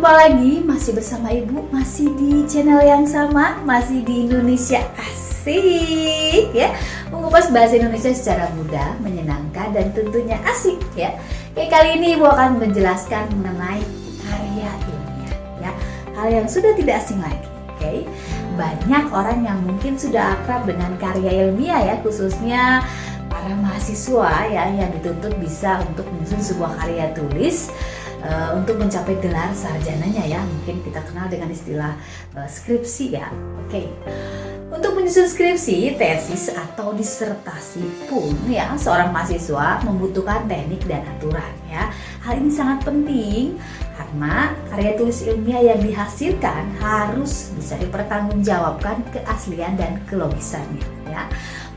Jumpa lagi, masih bersama Ibu, masih di channel yang sama, masih di Indonesia Asik ya. Mengupas bahasa Indonesia secara mudah, menyenangkan, dan tentunya asik ya. Oke, kali ini Ibu akan menjelaskan mengenai karya ilmiah ya. Hal yang sudah tidak asing lagi. Oke. Banyak orang yang mungkin sudah akrab dengan karya ilmiah ya, khususnya para mahasiswa ya yang dituntut bisa untuk menyusun sebuah karya tulis untuk mencapai gelar sarjananya ya, mungkin kita kenal dengan istilah skripsi ya. Oke. Untuk menyusun skripsi, tesis atau disertasi pun ya, seorang mahasiswa membutuhkan teknik dan aturan ya. Hal ini sangat penting karena karya tulis ilmiah yang dihasilkan harus bisa dipertanggungjawabkan keaslian dan kelogisannya ya.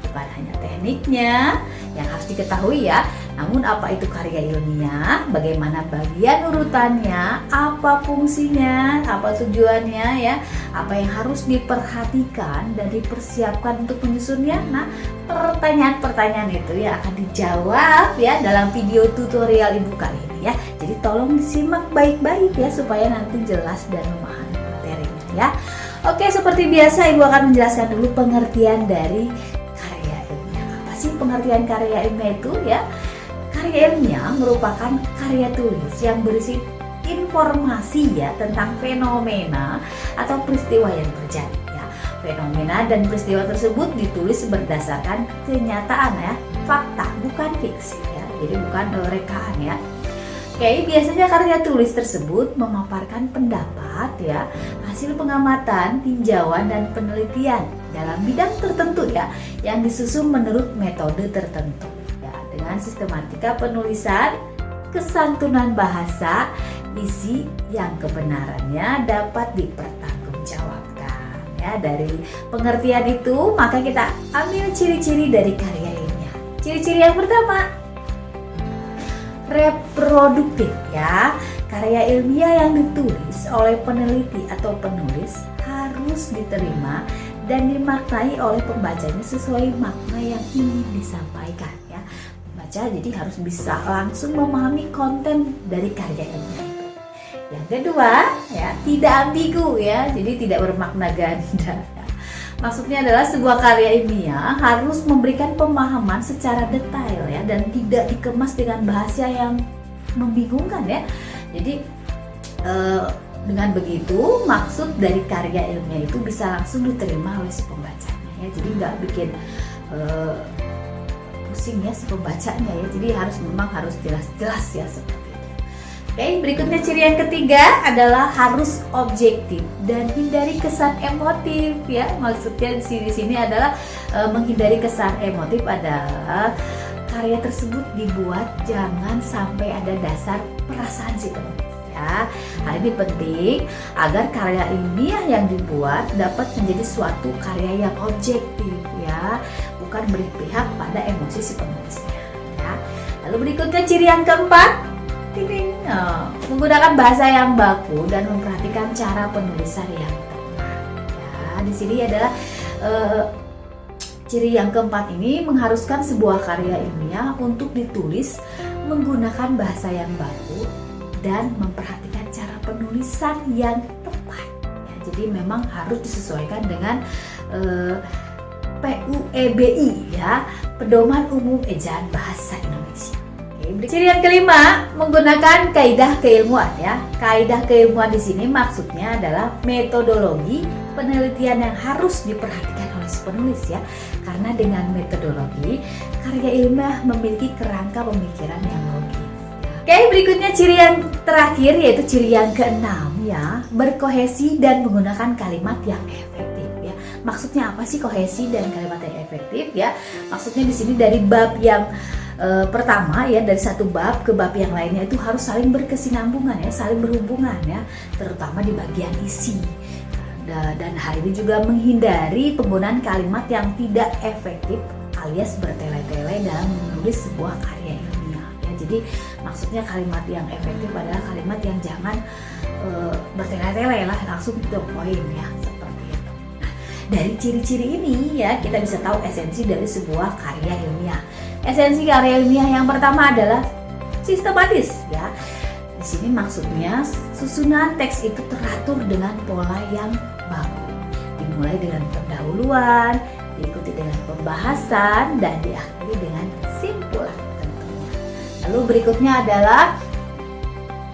Bukan hanya tekniknya yang harus diketahui ya, namun apa itu karya ilmiah, bagaimana bagian urutannya, apa fungsinya, apa tujuannya ya, apa yang harus diperhatikan dan dipersiapkan untuk menyusunnya. Nah, pertanyaan-pertanyaan itu ya akan dijawab ya dalam video tutorial Ibu kali ini ya. Jadi tolong disimak baik-baik ya supaya nanti jelas dan memahami materinya ya. Oke, seperti biasa Ibu akan menjelaskan dulu pengertian dari pengertian karya ilmiah itu ya. Karya ilmiah merupakan karya tulis yang berisi informasi ya tentang fenomena atau peristiwa yang terjadi ya. Fenomena dan peristiwa tersebut ditulis berdasarkan kenyataan ya, fakta, bukan fiksi ya. Jadi bukan rekaan ya. Oke, biasanya karya tulis tersebut memaparkan pendapat ya, hasil pengamatan, tinjauan, dan penelitian dalam bidang tertentu ya, yang disusun menurut metode tertentu ya, dengan sistematika penulisan, kesantunan bahasa, isi yang kebenarannya dapat dipertanggungjawabkan ya. Dari pengertian itu, maka kita ambil ciri-ciri dari karya ilmiah. Ciri-ciri yang pertama, reproduktif ya. Karya ilmiah yang ditulis oleh peneliti atau penulis harus diterima dan dimaknai oleh pembacanya sesuai makna yang ingin disampaikan ya. Pembaca jadi harus bisa langsung memahami konten dari karya ilmiah itu. Yang kedua ya, tidak ambigu ya, jadi tidak bermakna ganda ya. Maksudnya adalah sebuah karya ilmiah harus memberikan pemahaman secara detail ya, dan tidak dikemas dengan bahasa yang membingungkan ya. Jadi dengan begitu maksud dari karya ilmiah itu bisa langsung diterima oleh si pembacanya ya. Jadi nggak bikin pusing ya si pembacanya ya. Jadi memang harus jelas-jelas ya seperti itu. Oke, berikutnya ciri yang ketiga adalah harus objektif dan hindari kesan emotif ya. Maksudnya di sini adalah menghindari kesan emotif adalah karya tersebut dibuat jangan sampai ada dasar perasaan si penulis ya. Hal ini penting agar karya ilmiah yang dibuat dapat menjadi suatu karya yang objektif ya, bukan berpihak pada emosi si penulisnya ya. Lalu berikutnya ciri yang keempat, menggunakan bahasa yang baku dan memperhatikan cara penulisan yang tepat ya. Di sini adalah ciri yang keempat ini mengharuskan sebuah karya ilmiah untuk ditulis menggunakan bahasa yang baku dan memperhatikan cara penulisan yang tepat ya. Jadi memang harus disesuaikan dengan PUEBI ya, Pedoman Umum Ejaan Bahasa Indonesia. Oke, ciri yang kelima, menggunakan kaidah keilmuan ya. Kaidah keilmuan di sini maksudnya adalah metodologi penelitian yang harus diperhatikan oleh si penulis ya. Karena dengan metodologi, karya ilmiah memiliki kerangka pemikiran yang logis. Oke, berikutnya ciri yang terakhir yaitu ciri yang keenam ya, berkohesi dan menggunakan kalimat yang efektif ya. Maksudnya apa sih kohesi dan kalimat yang efektif ya? Maksudnya di sini dari bab yang pertama ya, dari satu bab ke bab yang lainnya itu harus saling berkesinambungan ya, saling berhubungan ya, terutama di bagian isi. Dan hal ini juga menghindari penggunaan kalimat yang tidak efektif alias bertele-tele dalam menulis sebuah karya ilmiah ya. Jadi maksudnya kalimat yang efektif adalah kalimat yang jangan bertele-tele lah, langsung to the point ya, seperti itu. Nah, dari ciri-ciri ini ya kita bisa tahu esensi dari sebuah karya ilmiah. Esensi karya ilmiah yang pertama adalah sistematis ya. Di Di sini maksudnya susunan teks itu teratur dengan pola yang baku. Dimulai dengan pendahuluan, diikuti dengan pembahasan, dan diakhiri dengan kesimpulan tentunya. Lalu berikutnya adalah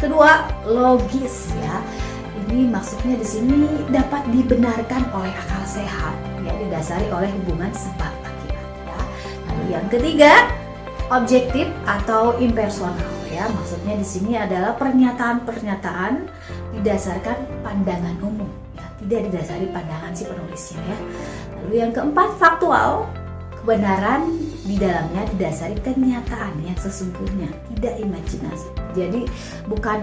kedua, logis ya. Ini maksudnya di sini dapat dibenarkan oleh akal sehat ya, didasari oleh hubungan sebab akibat ya. Lalu yang ketiga, objektif atau impersonal ya. Maksudnya di sini adalah pernyataan-pernyataan didasarkan pandangan umum ya, tidak didasari pandangan si penulisnya ya. Lalu yang keempat, faktual. Kebenaran di dalamnya didasari kenyataan yang sesungguhnya, tidak imajinasi. Jadi bukan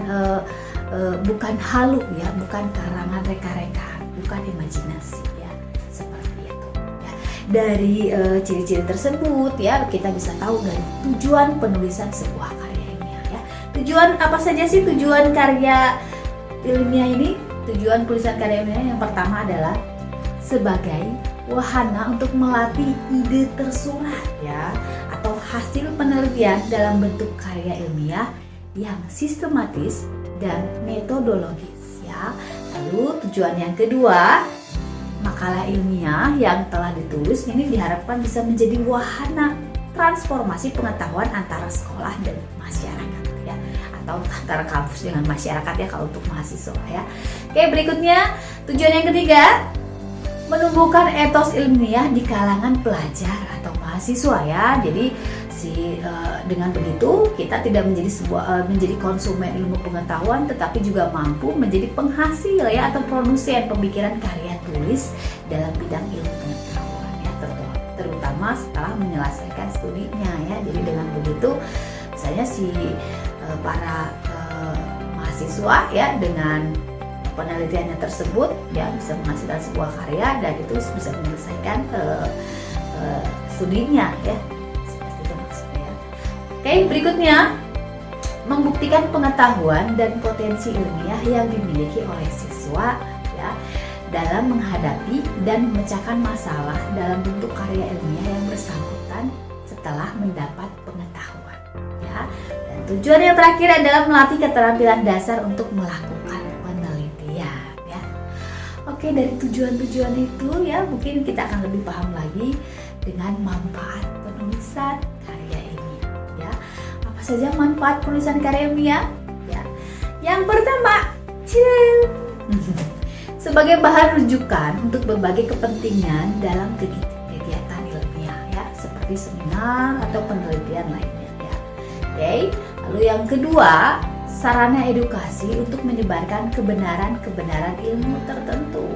halu ya, bukan karangan reka-rekaan, bukan imajinasi ya, seperti itu ya. Dari ciri-ciri tersebut ya, kita bisa tahu dari tujuan penulisan sebuah karya ilmiah ya. Tujuan apa saja sih tujuan karya ilmiah ini? Tujuan tulisan karya ilmiah yang pertama adalah sebagai wahana untuk melatih ide tersurat ya, atau hasil penelitian dalam bentuk karya ilmiah yang sistematis dan metodologis ya. Lalu tujuan yang kedua, makalah ilmiah yang telah ditulis ini diharapkan bisa menjadi wahana transformasi pengetahuan antara sekolah dan masyarakat ya, atau antara kampus dengan masyarakat ya kalau untuk mahasiswa ya. Oke, berikutnya tujuan yang ketiga, menumbuhkan etos ilmiah di kalangan pelajar atau mahasiswa ya. Jadi dengan begitu kita tidak menjadi konsumen ilmu pengetahuan, tetapi juga mampu menjadi penghasil ya, atau produsen pemikiran karya tulis dalam bidang ilmu pengetahuan ya, terutama setelah menyelesaikan studinya ya. Jadi dengan begitu misalnya para mahasiswa ya, dengan penelitiannya tersebut ya bisa menghasilkan sebuah karya, dan itu bisa menyelesaikan studinya ya. Oke, berikutnya membuktikan pengetahuan dan potensi ilmiah yang dimiliki oleh siswa ya, dalam menghadapi dan memecahkan masalah dalam bentuk karya ilmiah yang bersangkutan setelah mendapat pengetahuan ya. Dan tujuan yang terakhir adalah melatih keterampilan dasar untuk melakukan penelitian ya. Oke, dari tujuan-tujuan itu ya, mungkin kita akan lebih paham lagi dengan manfaat penulisan karya ilmiah. Apa saja manfaat penulisan karya ilmiah? Ya. Yang pertama, sebagai bahan rujukan untuk berbagai kepentingan dalam kegiatan ilmiah ya, seperti seminar atau penelitian lainnya ya. Oke. Lalu yang kedua, sarana edukasi untuk menyebarkan kebenaran ilmu tertentu.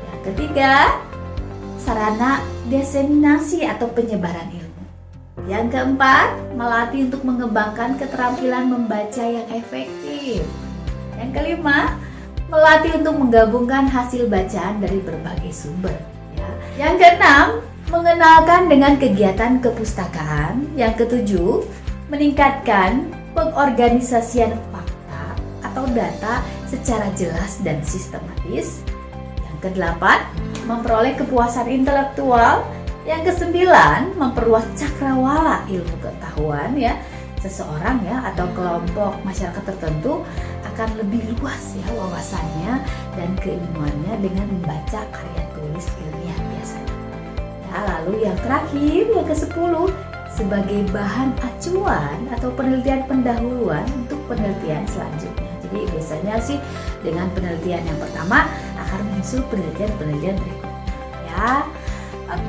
Yang ketiga, sarana diseminasi atau penyebaran ilmu. Yang keempat, melatih untuk mengembangkan keterampilan membaca yang efektif. Yang kelima, melatih untuk menggabungkan hasil bacaan dari berbagai sumber. Ya. Yang keenam, mengenalkan dengan kegiatan kepustakaan. Yang ketujuh, meningkatkan pengorganisasian fakta atau data secara jelas dan sistematis. Yang kedelapan, memperoleh kepuasan intelektual. Yang kesembilan, memperluas cakrawala ilmu pengetahuan ya. Seseorang ya atau kelompok masyarakat tertentu akan lebih luas ya wawasannya dan keilmuannya dengan membaca karya tulis ilmiah biasanya. Ya, lalu yang terakhir, yang ke-10, sebagai bahan acuan atau penelitian pendahuluan untuk penelitian selanjutnya. Jadi biasanya sih dengan penelitian yang pertama akan menyusul penelitian berikutnya ya.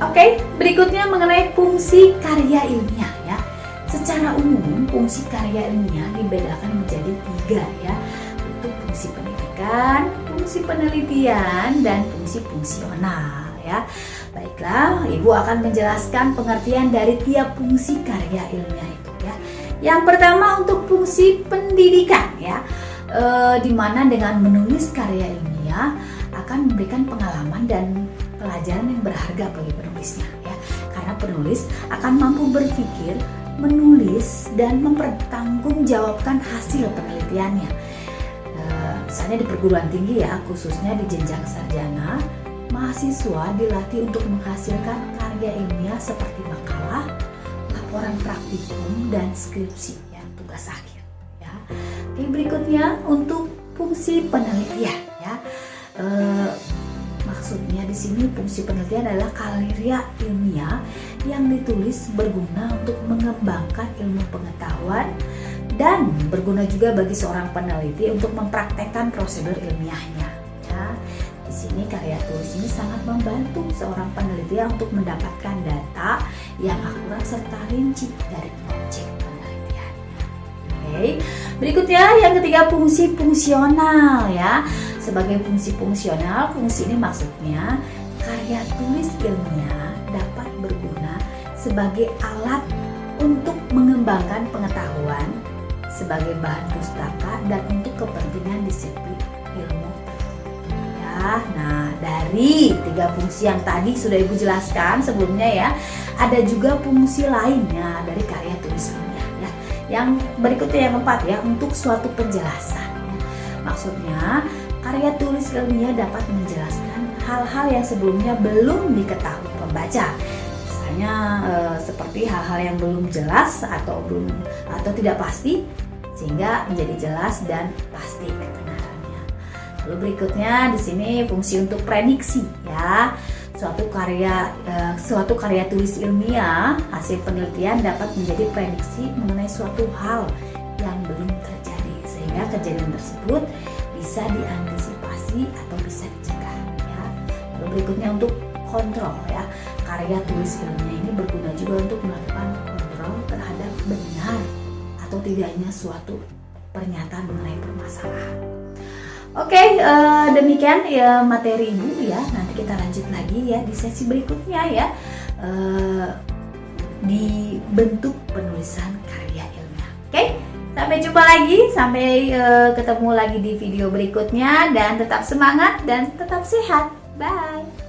Oke, berikutnya mengenai fungsi karya ilmiah ya. Secara umum, fungsi karya ilmiah dibedakan menjadi 3 ya, yaitu fungsi pendidikan, fungsi penelitian, dan fungsi fungsional ya. Baiklah, Ibu akan menjelaskan pengertian dari tiap fungsi karya ilmiah itu ya. Yang pertama untuk fungsi pendidikan ya, di mana dengan menulis karya ilmiah akan memberikan pengalaman dan pelajaran yang berharga bagi penulisnya ya, karena penulis akan mampu berpikir, menulis, dan mempertanggungjawabkan hasil penelitiannya. Misalnya di perguruan tinggi ya, khususnya di jenjang sarjana, mahasiswa dilatih untuk menghasilkan karya ilmiah seperti makalah, laporan praktikum, dan skripsi ya, tugas akhir ya. Oke, berikutnya untuk fungsi penelitian ya. Maksudnya di sini fungsi penelitian adalah karya ilmiah yang ditulis berguna untuk mengembangkan ilmu pengetahuan dan berguna juga bagi seorang peneliti untuk mempraktekkan prosedur ilmiahnya. Ya, di sini karya tulis ini sangat membantu seorang peneliti untuk mendapatkan data yang akurat serta rinci dari objek penelitiannya. Oke, berikutnya yang ketiga fungsi fungsional ya. Sebagai fungsi fungsional, fungsi ini maksudnya karya tulis ilmiah dapat berguna sebagai alat untuk mengembangkan pengetahuan sebagai bahan pustaka dan untuk kepentingan disiplin ilmu tertentu ya. Nah, dari 3 fungsi yang tadi sudah Ibu jelaskan sebelumnya ya, ada juga fungsi lainnya dari karya tulis ilmiah ya. Yang berikutnya yang keempat ya, untuk suatu penjelasan ya. Maksudnya karya tulis ilmiah dapat menjelaskan hal-hal yang sebelumnya belum diketahui pembaca. Misalnya seperti hal-hal yang belum jelas atau tidak pasti, sehingga menjadi jelas dan pasti kebenarannya. Lalu berikutnya di sini fungsi untuk prediksi ya. Suatu karya tulis ilmiah hasil penelitian dapat menjadi prediksi mengenai suatu hal yang belum terjadi, sehingga kejadian tersebut bisa diantisipasi atau bisa dicegah ya. Lalu berikutnya untuk kontrol ya. Karya tulis ilmiah ini berguna juga untuk melakukan kontrol terhadap benar atau tidaknya suatu pernyataan mengenai permasalahan. Oke, demikian ya materi Ibu ya. Nanti kita lanjut lagi ya di sesi berikutnya ya, di bentuk penulisan karya ilmiah. Oke, sampai jumpa lagi, sampai ketemu lagi di video berikutnya, dan tetap semangat dan tetap sehat. Bye.